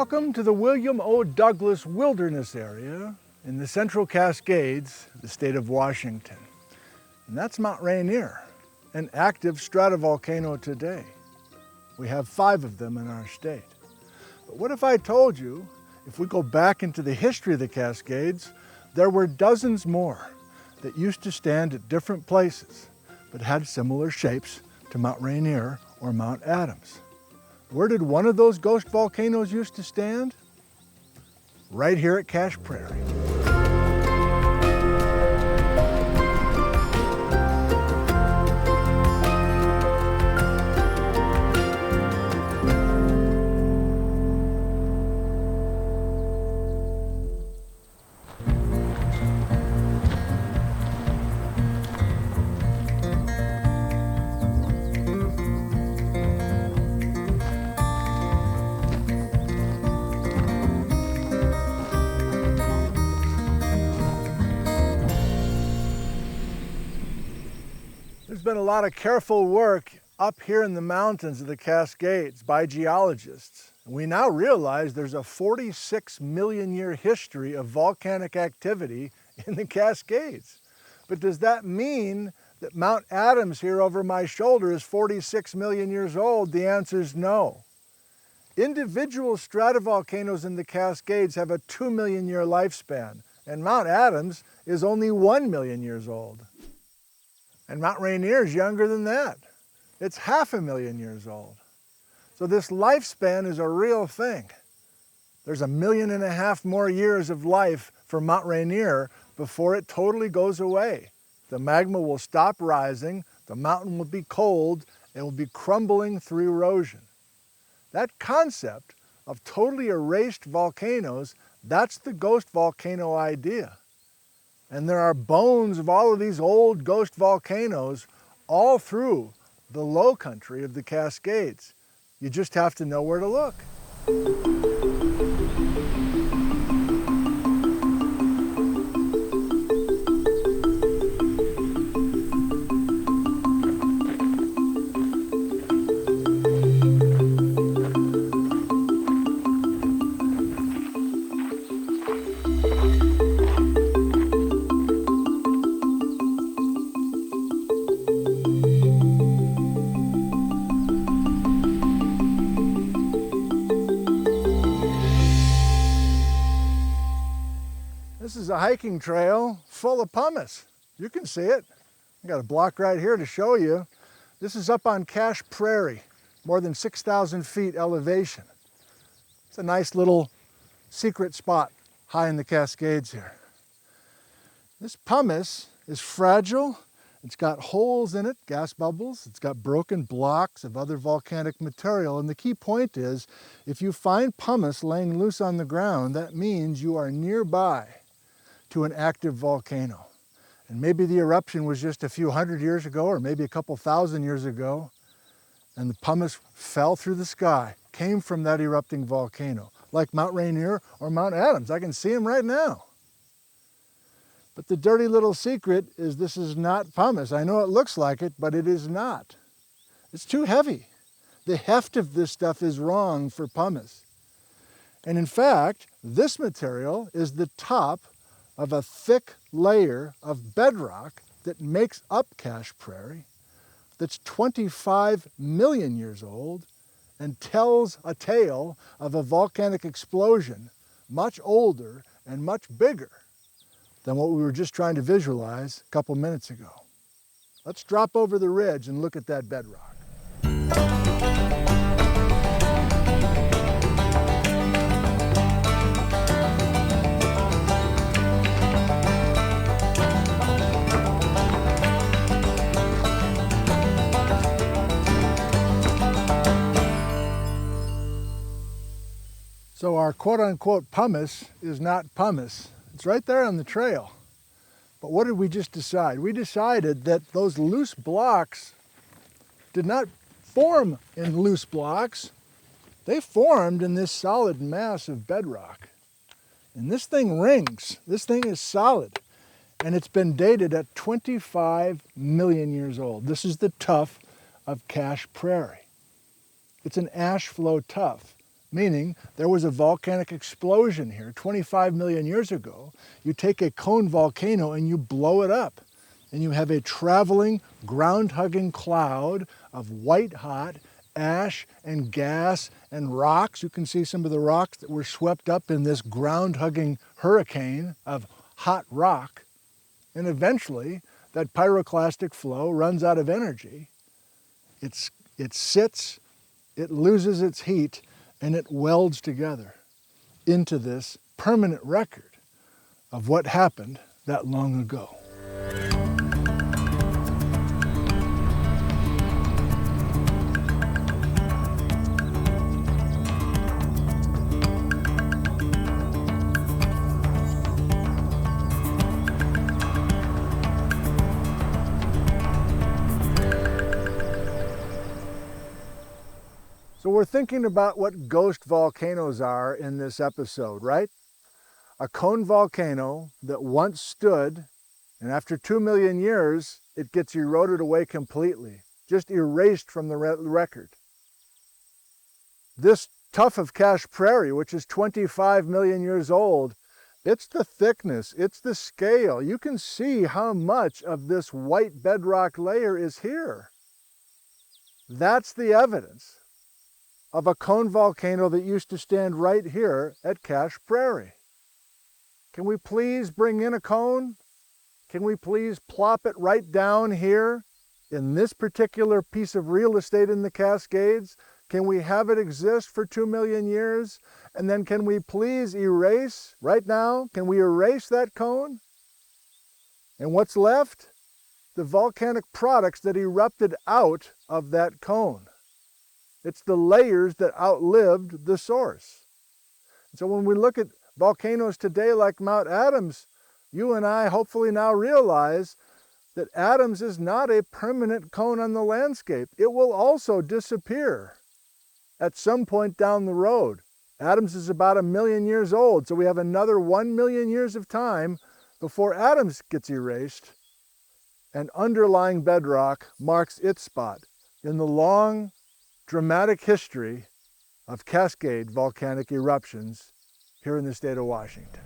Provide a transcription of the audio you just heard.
Welcome to the William O. Douglas Wilderness Area in the Central Cascades, the state of Washington. And that's Mount Rainier, an active stratovolcano today. We have 5 of them in our state. But what if I told you, if we go back into the history of the Cascades, there were dozens more that used to stand at different places, but had similar shapes to Mount Rainier or Mount Adams. Where did one of those ghost volcanoes used to stand? Right here at Cascade Prairie. There's been a lot of careful work up here in the mountains of the Cascades by geologists. We now realize there's a 46 million year history of volcanic activity in the Cascades. But does that mean that Mount Adams here over my shoulder is 46 million years old? The answer is no. Individual stratovolcanoes in the Cascades have a 2 million year lifespan, and Mount Adams is only 1 million years old. And Mount Rainier is younger than that. It's 500,000 years old. So this lifespan is a real thing. There's 1.5 million more years of life for Mount Rainier before it totally goes away. The magma will stop rising, the mountain will be cold, and will be crumbling through erosion. That concept of totally erased volcanoes, that's the ghost volcano idea. And there are bones of all of these old ghost volcanoes all through the low country of the Cascades. You just have to know where to look. This is a hiking trail full of pumice. You can see it. I got a block right here to show you. This is up on Cascade Prairie, more than 6,000 feet elevation. It's a nice little secret spot high in the Cascades here. This pumice is fragile. It's got holes in it, gas bubbles. It's got broken blocks of other volcanic material. And the key point is, if you find pumice laying loose on the ground, that means you are nearby to an active volcano. And maybe the eruption was just a few hundred years ago, or maybe a couple thousand years ago, and the pumice fell through the sky, came from that erupting volcano, like Mount Rainier or Mount Adams. I can see them right now. But the dirty little secret is this is not pumice. I know it looks like it, but it is not. It's too heavy. The heft of this stuff is wrong for pumice. And in fact, this material is the top of a thick layer of bedrock that makes up Cascade Prairie, that's 25 million years old and tells a tale of a volcanic explosion much older and much bigger than what we were just trying to visualize a couple minutes ago. Let's drop over the ridge and look at that bedrock. So our quote-unquote pumice is not pumice. It's right there on the trail. But what did we just decide? We decided that those loose blocks did not form in loose blocks. They formed in this solid mass of bedrock. And this thing rings. This thing is solid. And it's been dated at 25 million years old. This is the tuff of Cascade Prairie. It's an ash flow tuff. meaning there was a volcanic explosion here 25 million years ago. You take a cone volcano and you blow it up, and you have a traveling, ground-hugging cloud of white-hot ash and gas and rocks. You can see some of the rocks that were swept up in this ground-hugging hurricane of hot rock. And eventually, that pyroclastic flow runs out of energy. It sits, it loses its heat, and it welds together into this permanent record of what happened that long ago. So we're thinking about what ghost volcanoes are in this episode, right? A cone volcano that once stood, and after 2 million years, it gets eroded away completely, just erased from the record. This tuff of Cascade Prairie, which is 25 million years old, it's the thickness, it's the scale. You can see how much of this white bedrock layer is here. That's the evidence of a cone volcano that used to stand right here at Cascade Prairie. Can we please bring in a cone? Can we please plop it right down here in this particular piece of real estate in the Cascades? Can we have it exist for 2 million years? And then can we please erase, right now, can we erase that cone? And what's left? The volcanic products that erupted out of that cone. It's the layers that outlived the source. So when we look at volcanoes today like Mount Adams, you and I hopefully now realize that Adams is not a permanent cone on the landscape. It will also disappear at some point down the road. Adams is about 1 million years old, so we have another 1 million years of time before Adams gets erased, and underlying bedrock marks its spot in the long, dramatic history of Cascade volcanic eruptions here in the state of Washington.